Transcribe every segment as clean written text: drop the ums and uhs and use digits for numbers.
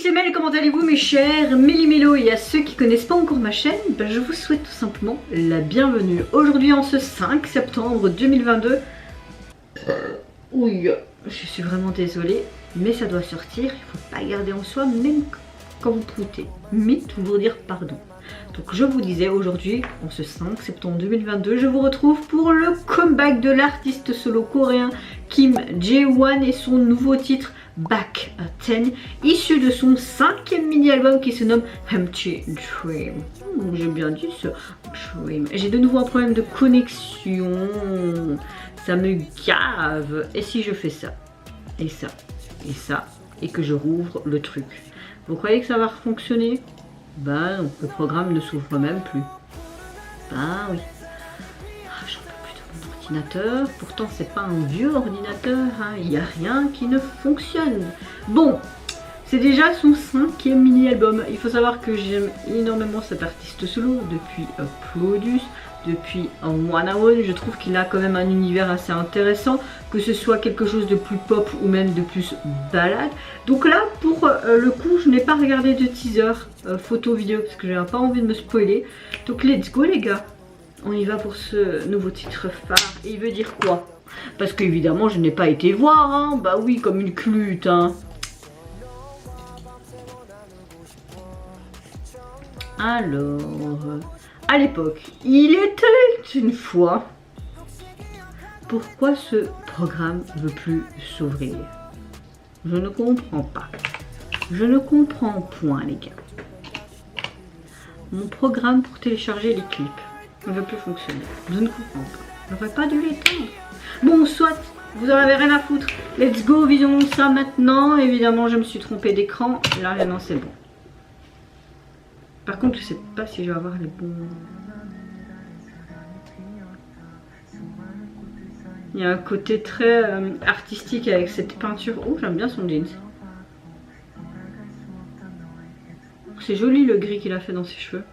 c'est Mel, comment allez-vous mes chers Méli-Mélo? Et à ceux qui connaissent pas encore ma chaîne, je vous souhaite tout simplement la bienvenue. Aujourd'hui en ce 5 septembre 2022, oui, je suis vraiment désolée, mais ça doit sortir, il faut pas garder en soi même quand vous proutez, mais toujours dire pardon. Donc je vous disais aujourd'hui, en ce 5 septembre 2022, je vous retrouve pour le comeback de l'artiste solo coréen Kim Jae-won et son nouveau titre Back at 10, issu de son 5e mini-album qui se nomme Empty Dream. J'ai bien dit ce Dream. J'ai de nouveau un problème de connexion, ça me gave. Et si je fais ça, et ça, et ça, et que je rouvre le truc, vous croyez que ça va fonctionner? Bah non, le programme ne s'ouvre même plus. Bah oui. Ah, j'en peux plus de mon ordinateur. Pourtant, c'est pas un vieux ordinateur. Hein. Il n'y a rien qui ne fonctionne. Bon, c'est déjà son 5e mini-album. Il faut savoir que j'aime énormément cet artiste solo depuis Produce, depuis Wanna One. Je trouve qu'il a quand même un univers assez intéressant, que ce soit quelque chose de plus pop ou même de plus balade. Donc là, pour le coup, je n'ai pas regardé de teaser, photo, vidéo, parce que j'ai pas envie de me spoiler. Donc let's go les gars, on y va pour ce nouveau titre phare. Et il veut dire quoi? Parce qu'évidemment, je n'ai pas été voir, hein. Bah oui, comme une clute, hein. Alors, à l'époque, il était une fois. Pourquoi ce programme ne veut plus s'ouvrir? Je ne comprends pas. Je ne comprends point les gars. Mon programme pour télécharger les clips ne veut plus fonctionner. Je ne comprends pas. J'aurais pas dû l'éteindre. Bon, soit, vous en avez rien à foutre. Let's go, visionnons ça maintenant. Évidemment, je me suis trompée d'écran. Là, maintenant, c'est bon. Par contre, je sais pas si je vais avoir les bons... Il y a un côté très artistique avec cette peinture. Oh, j'aime bien son jeans. C'est joli le gris qu'il a fait dans ses cheveux.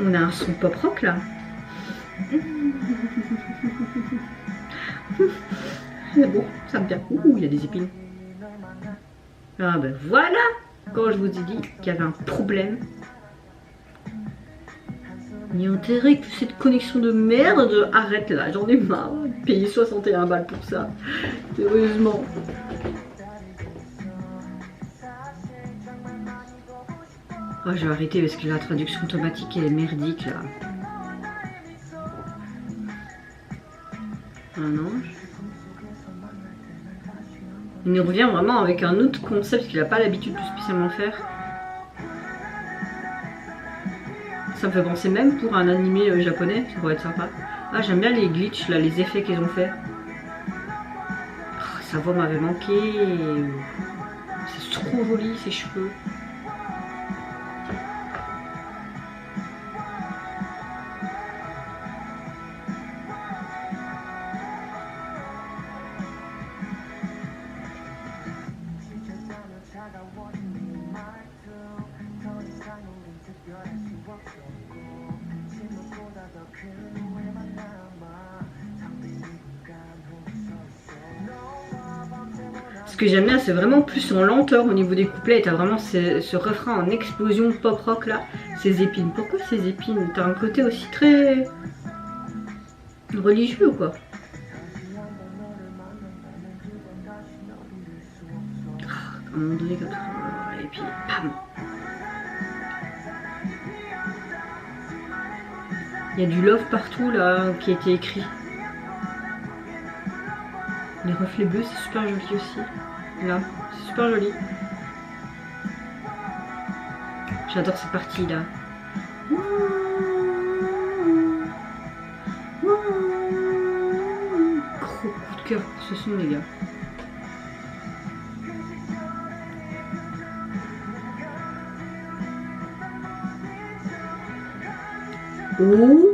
On a un son pop rock là. C'est bon, ça me plaît. Ouh, il y a des épines. Ah ben voilà. Quand je vous ai dit qu'il y avait un problème. Il y a intérêt que cette connexion de merde arrête là, j'en ai marre de payer 61 balles pour ça, sérieusement. Oh, je vais arrêter parce que la traduction automatique elle est merdique là. Ah non. Il nous revient vraiment avec un autre concept qu'il n'a pas l'habitude de spécialement faire. Ça me fait penser même pour un animé japonais, ça pourrait être sympa. Ah, j'aime bien les glitches, là, les effets qu'ils ont fait. Oh, sa voix m'avait manqué. C'est trop joli, ses cheveux. Ce que j'aime bien, c'est vraiment plus en lenteur au niveau des couplets. T'as vraiment ce refrain en explosion pop rock là. Ces épines. Pourquoi ces épines? T'as un côté aussi très religieux ou quoi? À un moment donné, comme ça. Et puis, bam! Il y a du love partout là qui a été écrit. Les reflets bleus, c'est super joli aussi. Là, c'est super joli. J'adore cette partie là. Gros coup de cœur pour ce son les gars. Oh!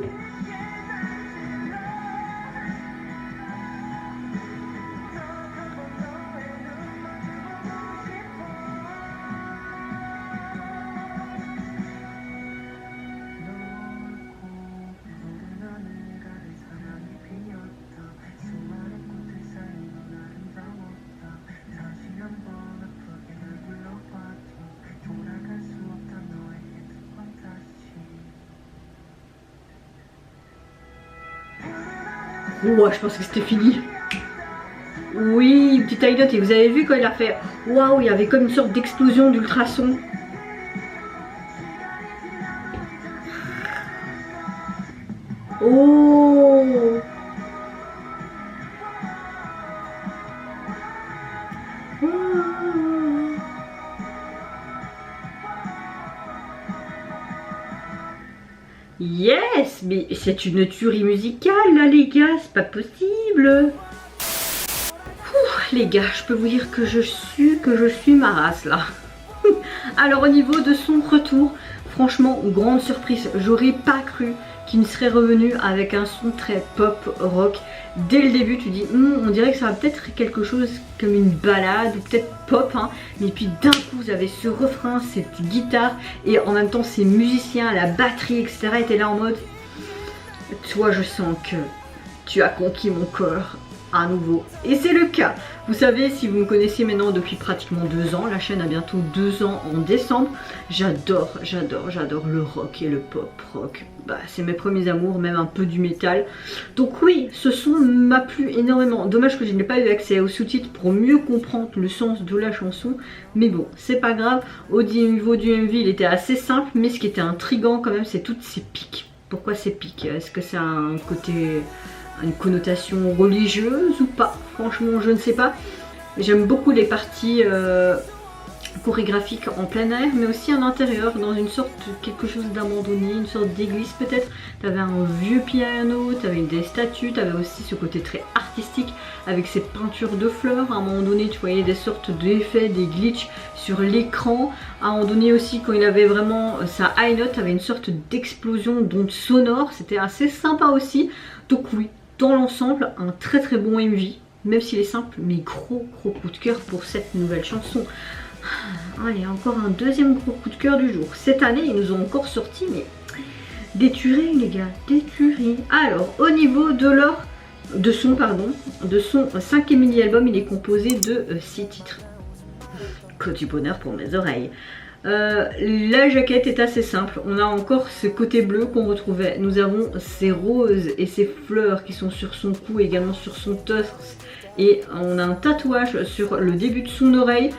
Ouais, je pense que c'était fini. Oui, petite anecdote, et vous avez vu quand il a fait waouh, il y avait comme une sorte d'explosion d'ultrasons. Oh. Yes, mais c'est une tuerie musicale là les gars, c'est pas possible. Les gars, je peux vous dire que je suis ma race là. Alors au niveau de son retour, franchement, grande surprise. J'aurais pas cru qu'il ne serait revenu avec un son très pop rock. Dès le début, tu dis, on dirait que ça va peut-être être quelque chose comme une balade ou peut-être pop. Hein. Mais puis d'un coup, vous avez ce refrain, cette guitare et en même temps ces musiciens, la batterie, etc. étaient là en mode, toi, je sens que tu as conquis mon corps à nouveau. Et c'est le cas. Vous savez, si vous me connaissez maintenant depuis pratiquement 2 ans, la chaîne a bientôt 2 ans en décembre, j'adore le rock et le pop rock. Bah, c'est mes premiers amours, même un peu du métal. Donc oui, ce son m'a plu énormément. Dommage que je n'ai pas eu accès aux sous-titres pour mieux comprendre le sens de la chanson. Mais bon, c'est pas grave. Au niveau du MV, il était assez simple, mais ce qui était intriguant quand même, c'est toutes ces pics. Pourquoi ces pics? Est-ce que c'est un côté... une connotation religieuse ou pas? Franchement, je ne sais pas. J'aime beaucoup les parties chorégraphiques en plein air, mais aussi en intérieur, dans une sorte de quelque chose d'abandonné, une sorte d'église peut-être. Tu avais un vieux piano, tu avais des statues, tu avais aussi ce côté très artistique avec ces peintures de fleurs. À un moment donné, tu voyais des sortes d'effets, des glitches sur l'écran. À un moment donné aussi, quand il avait vraiment sa high note, tu avais une sorte d'explosion d'ondes sonores. C'était assez sympa aussi. Donc oui, dans l'ensemble, un très très bon MV, même s'il est simple, mais gros coup de cœur pour cette nouvelle chanson. Allez, encore un deuxième gros coup de cœur du jour. Cette année, ils nous ont encore sorti, mais des tueries les gars, des tueries. Alors, au niveau de son 5e mini-album, il est composé de 6 titres. Que du bonheur pour mes oreilles. La jaquette est assez simple, on a encore ce côté bleu qu'on retrouvait, nous avons ces roses et ces fleurs qui sont sur son cou, également sur son torse, et on a un tatouage sur le début de son oreille.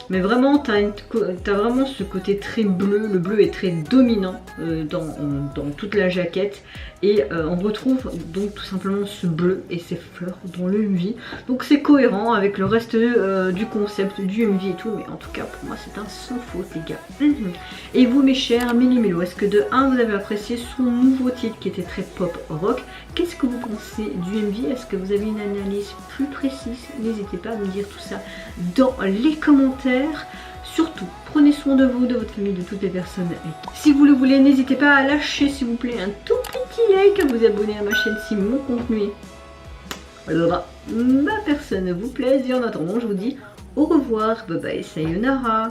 Mais vraiment, t'as vraiment ce côté très bleu, le bleu est très dominant dans toute la jaquette. Et on retrouve donc tout simplement ce bleu et ces fleurs dans le MV. Donc c'est cohérent avec le reste du concept du MV et tout. Mais en tout cas, pour moi, c'est un sans faute, les gars. Et vous, mes chers Méli-Mélo, est-ce que de 1, vous avez apprécié son nouveau titre qui était très pop rock? Qu'est-ce que vous pensez du MV? Est-ce que vous avez une analyse plus précise? N'hésitez pas à me dire tout ça dans les commentaires. Surtout, prenez soin de vous, de votre famille, de toutes les personnes. Si vous le voulez, n'hésitez pas à lâcher, s'il vous plaît, un tout petit like, à vous abonner à ma chaîne si mon contenu, ma personne vous plaise. Et en attendant, je vous dis au revoir, bye bye, sayonara.